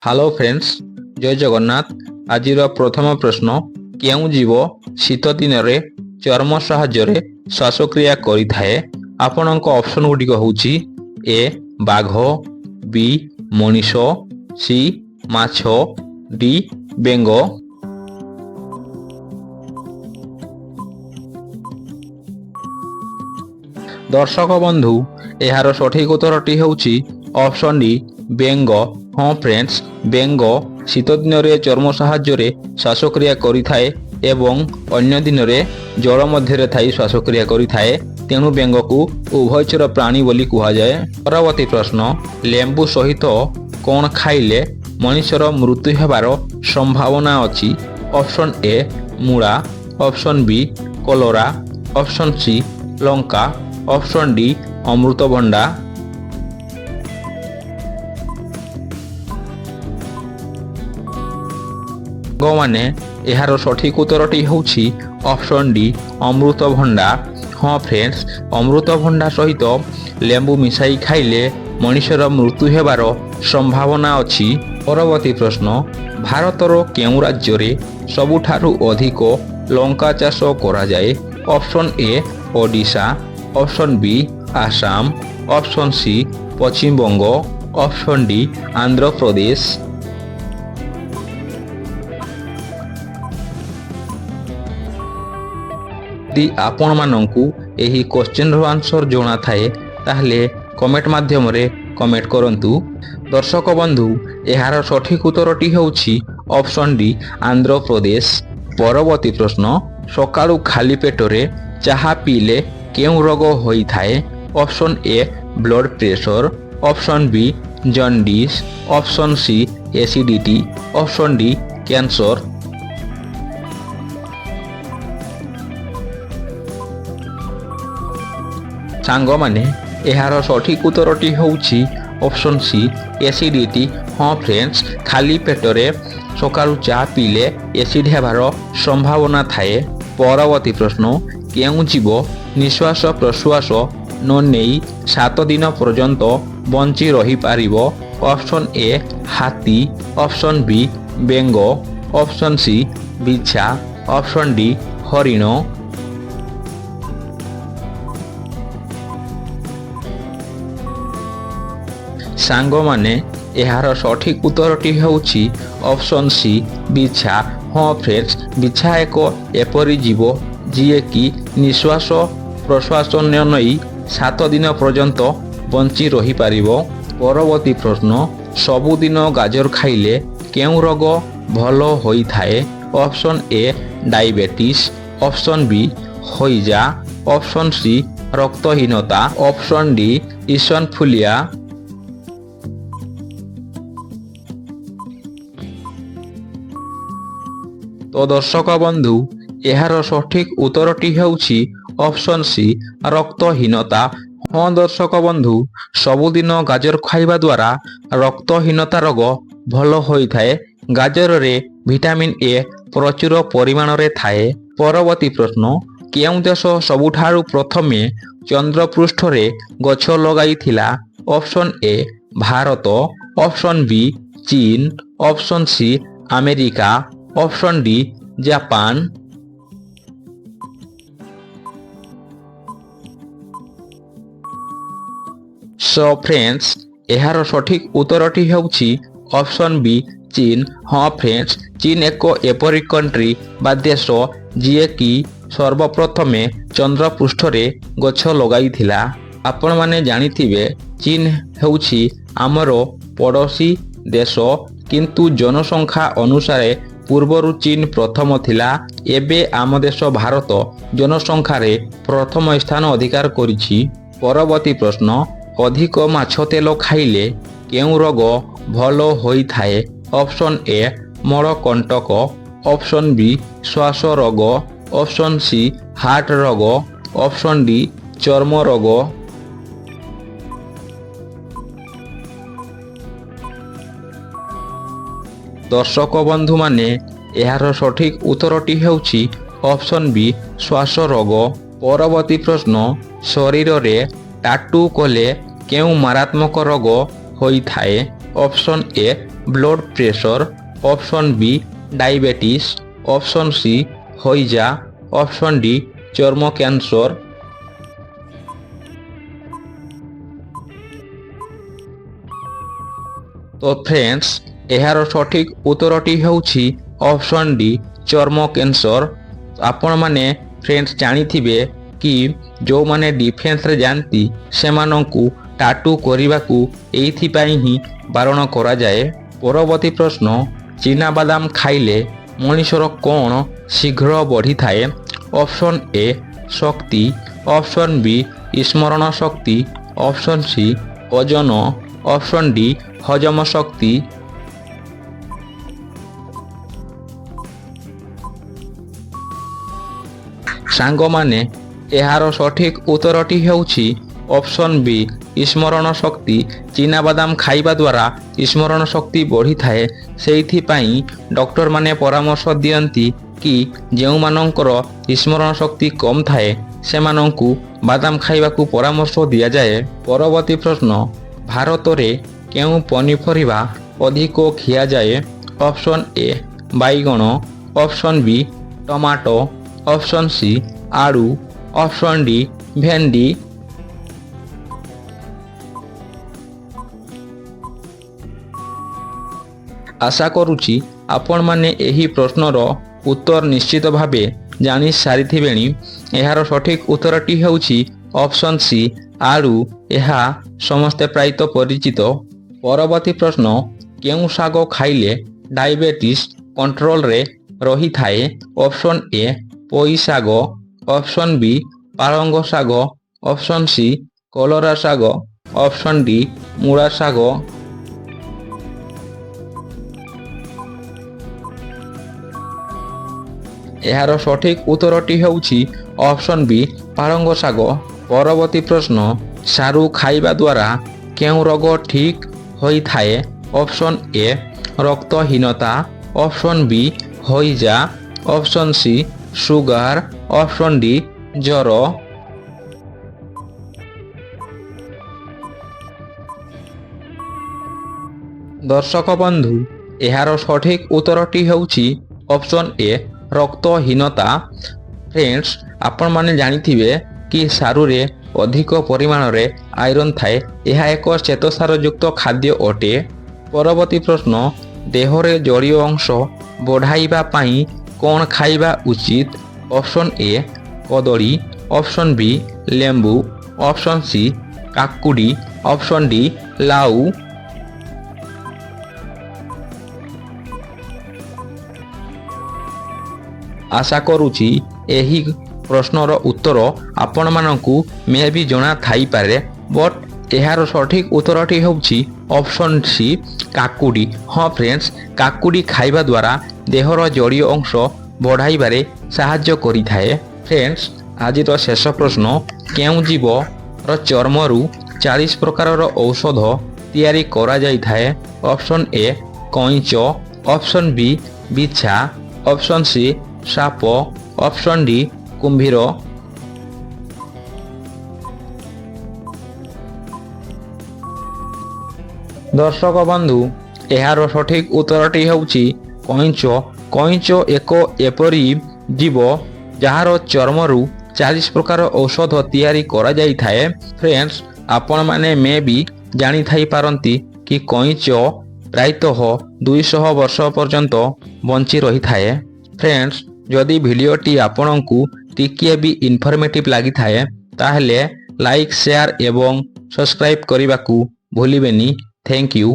Hello friends, জয় জগন্নাথ। আজির প্রথম প্রশ্ন, কেউ জীব শীত দিନରେ চর্ম সাহায্যে শ্বাসক্রিয়া করে থাকে? আপনার অপশন গুড়িক হচ্ছে এ বাঘ, বি মଣିষ, সি মাছ, ডি বেঙ্গ। দর্শক বন্ধু, এর সঠিক উত্তরটি হচ্ছে অপশন ডি বেঙ্গ। হ্যাঁ ফ্রেন্ডস, বেঙ্গ শীত দিନରେ চর্ম সাহায্যে শ্বাসক্রিয়া করে থাকে এবং অন্য দিନରେ জল মধ্যে থাই শ্বাসক্রিয়া করে থাকে। তেণু বেঙ্গকু উভয়চর প্রাণী বলি কুহযায়। পরবর্তী প্রশ্ন, লেম্বু সহিত কোণ খাইলে মଣିষর মৃত্যু হবার সম্ভাবনা অছি? অপশন এ মূড়া, option B cholera, option C লঙ্কা, অপশন ডি অমৃতভণ্ডা। মানে এর সঠিক উত্তরটি হচ্ছে অপশন ডি অমৃতভণ্ডা। হ্যাঁ ফ্রেন্ডস, অমৃতভণ্ডা সহিত লেম্বু মিশাই খাইলে মଣିষর মৃত্যু হবার সম্ভাবনা অছি। পরবর্তী প্রশ্ন, ভারতর কেউ রাজ্যরে ସବୁଠାରୁ ଅଧିକ লঙ্কা চাষ করা যায়? Option A Odisha, option B Assam, option C Paschimbanga, option D Andhra Pradesh. যদি ଆପଣମାନଙ୍କୁ ଏହି କ୍ୱେଶ୍ଚିନ୍ର ଆନ୍ସର୍ ଜଣା ଥାଏ ତାହେଲେ କମେଣ୍ଟ ମାଧ୍ୟମରେ କମେଣ୍ଟ କରନ୍ତୁ। ଦର୍ଶକ ବନ୍ଧୁ, ଏହାର ସଠିକ୍ ଉତ୍ତରଟି ହେଉଛି ଅପସନ୍ ଡି ଆନ୍ଧ୍ରପ୍ରଦେଶ। ପରବର୍ତ୍ତୀ ପ୍ରଶ୍ନ, ସକାଳୁ ଖାଲି ପେଟରେ ଚାହା ପିଇଲେ କେଉଁ ରୋଗ ହୋଇଥାଏ? ଅପସନ୍ ଏ blood pressure, option B jaundice, option C acidity, option D cancer. ସାଙ୍ଗମାନେ, ଏହାର ସଠିକ୍ ଉତ୍ତରଟି ହେଉଛି ଅପସନ୍ ସି ଏସିଡିଟି। ହଁ ଫ୍ରେଣ୍ଡସ୍, ଖାଲି ପେଟରେ ସକାଳୁ ଚା ପିଇଲେ ଏସିଡ୍ ହେବାର ସମ୍ଭାବନା ଥାଏ। ପରବର୍ତ୍ତୀ ପ୍ରଶ୍ନ, କେଉଁ ଜୀବ ନିଶ୍ୱାସ ପ୍ରଶ୍ୱାସ ନ ନେଇ 7 ଦିନ ପର୍ଯ୍ୟନ୍ତ ବଞ୍ଚି ରହିପାରିବ? ଅପସନ୍ ଏ ହାତୀ, ଅପସନ୍ ବି ବେଙ୍ଗ, ଅପସନ୍ ସି ବିଛା, ଅପସନ୍ ଡି ହରିଣ। ସାଙ୍ଗମାନେ, ଏହାର ସଠିକ୍ ଉତ୍ତରଟି ହେଉଛି ଅପସନ୍ ସି ବିଛା। ହଁ ଫ୍ରେଣ୍ଡସ୍, ବିଛା ଏକ ଏପରି ଜୀବ ଯିଏକି ନିଶ୍ୱାସ ପ୍ରଶ୍ୱାସ ନ ନେଇ 7 ଦିନ ପର୍ଯ୍ୟନ୍ତ ବଞ୍ଚି ରହିପାରିବ। ପରବର୍ତ୍ତୀ ପ୍ରଶ୍ନ, ସବୁଦିନ ଗାଜର ଖାଇଲେ କେଉଁ ରୋଗ ଭଲ ହୋଇଥାଏ? ଅପସନ୍ ଏ ଡାଇବେଟିସ୍, ଅପସନ୍ ବି ହଇଜା, ଅପସନ୍ ସି ରକ୍ତହୀନତା, ଅପସନ୍ ଡି ଇସନଫୁଲିଆ। ତ ଦର୍ଶକ ବନ୍ଧୁ, ଏହାର ସଠିକ୍ ଉତ୍ତରଟି ହେଉଛି ଅପସନ୍ ସି ରକ୍ତହୀନତା। ହଁ ଦର୍ଶକ ବନ୍ଧୁ, ସବୁଦିନ ଗାଜର ଖାଇବା ଦ୍ୱାରା ରକ୍ତହୀନତା ରୋଗ ଭଲ ହୋଇଥାଏ। ଗାଜରରେ ଭିଟାମିନ୍ ଏ ପ୍ରଚୁର ପରିମାଣରେ ଥାଏ। ପରବର୍ତ୍ତୀ ପ୍ରଶ୍ନ, କେଉଁ ଦେଶ ସବୁଠାରୁ ପ୍ରଥମେ ଚନ୍ଦ୍ରପୃଷ୍ଠରେ ଗଛ ଲଗାଇଥିଲା? Option A Bharat, option B China, option C America, option D Japan. So friends, ଏହାର ସଠିକ୍ ଉତ୍ତରଟି ହେଉଛି ଅପସନ୍ ବି ଚୀନ। ହଁ ଫ୍ରେଣ୍ଡସ୍, ଚୀନ ଏକ ଏପରି କଣ୍ଟ୍ରି ବା ଦେଶ ଯିଏକି ସର୍ବପ୍ରଥମେ ଚନ୍ଦ୍ରପୃଷ୍ଠରେ ଗଛ ଲଗାଇଥିଲା। ଆପଣମାନେ ଜାଣିଥିବେ ଚୀନ ହେଉଛି ଆମର ପଡ଼ୋଶୀ ଦେଶ, କିନ୍ତୁ ଜନସଂଖ୍ୟା ଅନୁସାରେ ପୂର୍ବରୁ ଚୀନ ପ୍ରଥମ ଥିଲା। ଏବେ ଆମ ଦେଶ ଭାରତ ଜନସଂଖ୍ୟାରେ ପ୍ରଥମ ସ୍ଥାନ ଅଧିକାର କରିଛି। ପରବର୍ତ୍ତୀ ପ୍ରଶ୍ନ, ଅଧିକ ମାଛ ତେଲ ଖାଇଲେ କେଉଁ ରୋଗ ଭଲ ହୋଇଥାଏ? ଅପସନ୍ ଏ ମଳକଣ୍ଟକ, ଅପସନ୍ ବି ଶ୍ୱାସ ରୋଗ, ଅପସନ୍ ସି ହାର୍ଟ ରୋଗ, ଅପସନ୍ ଡି ଚର୍ମ ରୋଗ। ଦର୍ଶକ ବନ୍ଧୁମାନେ, ଏହାର ସଠିକ୍ ଉତ୍ତରଟି ହେଉଛି ଅପସନ୍ ବି ଶ୍ୱାସ ରୋଗ। ପରବର୍ତ୍ତୀ ପ୍ରଶ୍ନ, ଶରୀରରେ ଟାଟୁ କଲେ କେଉଁ ମାରାତ୍ମକ ରୋଗ ହୋଇଥାଏ? Option A blood pressure, option B diabetes, option C হইজা, অপশন ডি চর্ম ক্যান্সর। তো ফ্রেଣ୍ଡସ୍, ଏହାର ସଠିକ୍ ଉତ୍ତରଟି ହେଉଛି ଅପସନ୍ ଡି ଚର୍ମ କ୍ୟାନ୍ସର। ଆପଣମାନେ ଫ୍ରେଣ୍ଡସ୍ ଜାଣିଥିବେ କି ଯେଉଁମାନେ ଡିଫେନ୍ସରେ ଯାଆନ୍ତି ସେମାନଙ୍କୁ ଟାଟୁ କରିବାକୁ ଏଇଥିପାଇଁ ହିଁ ବାରଣ କରାଯାଏ। ପରବର୍ତ୍ତୀ ପ୍ରଶ୍ନ, ଚିନାବାଦାମ ଖାଇଲେ ମଣିଷର କ'ଣ ଶୀଘ୍ର ବଢ଼ିଥାଏ? Option A Shakti, option B ସ୍ମରଣ ଶକ୍ତି, ଅପସନ୍ ସି ଓଜନ, ଅପସନ୍ ଡି ହଜମ ଶକ୍ତି। ସାଙ୍ଗମାନେ, ଏହାର ସଠିକ୍ ଉତ୍ତରଟି ହେଉଛି ଅପସନ୍ ବି ସ୍ମରଣ ଶକ୍ତି। ଚିନାବାଦାମ ଖାଇବା ଦ୍ୱାରା ସ୍ମରଣ ଶକ୍ତି ବଢ଼ିଥାଏ। ସେଇଥିପାଇଁ ଡକ୍ଟରମାନେ ପରାମର୍ଶ ଦିଅନ୍ତି କି ଯେଉଁମାନଙ୍କର ସ୍ମରଣ ଶକ୍ତି କମ୍ ଥାଏ ସେମାନଙ୍କୁ ବାଦାମ ଖାଇବାକୁ ପରାମର୍ଶ ଦିଆଯାଏ। ପରବର୍ତ୍ତୀ ପ୍ରଶ୍ନ, ଭାରତରେ କେଉଁ ପନିପରିବା ଅଧିକ ଖିଆଯାଏ? ଅପସନ୍ ଏ ବାଇଗଣ, option B tomato, option C ଆଳୁ, ଅପସନ୍ ଡି ଭେଣ୍ଡି। ଆଶା କରୁଛି ଆପଣମାନେ ଏହି ପ୍ରଶ୍ନର ଉତ୍ତର ନିଶ୍ଚିତ ଭାବେ ଜାଣିସାରିଥିବେଣି। ଏହାର ସଠିକ୍ ଉତ୍ତରଟି ହେଉଛି ଅପସନ୍ ସି ଆଳୁ। ଏହା ସମସ୍ତେ ପ୍ରାୟତଃ ପରିଚିତ। ପରବର୍ତ୍ତୀ ପ୍ରଶ୍ନ, କେଉଁ ଶାଗ ଖାଇଲେ ଡାଇବେଟିସ୍ କଣ୍ଟ୍ରୋଲରେ ରହିଥାଏ? ଅପସନ୍ ଏ ପୋଇ ଶାଗ, ଅପସନ୍ ବି ପାଳଙ୍ଗ ଶାଗ, ଅପସନ୍ ସି କଲରା ଶାଗ, ଅପସନ୍ ଡି ମୂଳା ଶାଗ। ଏହାର ସଠିକ୍ ଉତ୍ତରଟି ହେଉଛି ଅପସନ୍ ବି ପାଳଙ୍ଗ ଶାଗ। ପରବର୍ତ୍ତୀ ପ୍ରଶ୍ନ, ସାରୁ ଖାଇବା ଦ୍ୱାରା କେଉଁ ରୋଗ ଠିକ୍ ହୋଇଥାଏ? ଅପସନ୍ ଏ ରକ୍ତହୀନତା, ଅପସନ୍ ବି ହଇଜା, option C sugar, option D ଜ୍ୱର। ଦର୍ଶକ ବନ୍ଧୁ, ଏହାର ସଠିକ୍ ଉତ୍ତରଟି ହେଉଛି ଅପସନ୍ ଏ ରକ୍ତହୀନତା। ଫ୍ରେଣ୍ଡସ୍, ଆପଣମାନେ ଜାଣିଥିବେ କି ସାରୁରେ ଅଧିକ ପରିମାଣରେ ଆଇରନ୍ ଥାଏ। ଏହା ଏକ ଶ୍ୱେତସାରଯୁକ୍ତ ଖାଦ୍ୟ ଅଟେ। ପରବର୍ତ୍ତୀ ପ୍ରଶ୍ନ, ଦେହରେ ଜଳୀୟ ଅଂଶ ବଢ଼ାଇବା ପାଇଁ କ'ଣ ଖାଇବା ଉଚିତ? ଅପସନ୍ ଏ କଦଳୀ, ଅପସନ୍ ବି ଲେମ୍ବୁ, ଅପସନ୍ ସି କାକୁଡ଼ି, ଅପସନ୍ ଡି ଲାଉ। ଆଶା କରୁଛି ଏହି ପ୍ରଶ୍ନର ଉତ୍ତର ଆପଣମାନଙ୍କୁ ମେ ବି ଜଣା ଥାଇପାରେ, ବଟ୍ ଏହାର ସଠିକ୍ ଉତ୍ତରଟି ହେଉଛି ଅପସନ୍ ସି କାକୁଡ଼ି। ହଁ ଫ୍ରେଣ୍ଡସ୍, କାକୁଡ଼ି ଖାଇବା ଦ୍ୱାରା ଦେହର ଜଳୀୟ ଅଂଶ ବଢ଼ାଇବାରେ ସାହାଯ୍ୟ କରିଥାଏ। ଫ୍ରେଣ୍ଡସ୍, ଆଜିର ଶେଷ ପ୍ରଶ୍ନ, କେଉଁ ଜୀବର ଚର୍ମରୁ 40 ପ୍ରକାରର ଔଷଧ ତିଆରି କରାଯାଇଥାଏ? ଅପସନ୍ ଏ କଇଁଚ, ଅପସନ୍ ବି ବିଛା, ଅପସନ୍ ସି ସାପ, ଅପସନ୍ ଡି କୁମ୍ଭୀର। ଦର୍ଶକ ବନ୍ଧୁ, ଏହାର ସଠିକ୍ ଉତ୍ତରଟି ହେଉଛି କଇଁଚ। କଇଁଚ ଏକ ଏପରି ଜୀବ ଯାହାର ଚର୍ମରୁ 40 ପ୍ରକାର ଔଷଧ ତିଆରି କରାଯାଇଥାଏ। ଫ୍ରେଣ୍ଡସ୍, ଆପଣମାନେ ମେ ବି ଜାଣିଥାଇପାରନ୍ତି କି କଇଁଚ ପ୍ରାୟତଃ 200 ବର୍ଷ ପର୍ଯ୍ୟନ୍ତ ବଞ୍ଚି ରହିଥାଏ। ଫ୍ରେଣ୍ଡସ୍, ଯଦି ଭିଡ଼ିଓଟି ଆପଣଙ୍କୁ ଟିକିଏ ବି ଇନଫର୍ମେଟିଭ୍ ଲାଗିଥାଏ ତାହେଲେ ଲାଇକ୍, ସେୟାର ଏବଂ ସବସ୍କ୍ରାଇବ୍ କରିବାକୁ ଭୁଲିବେନି। Thank you.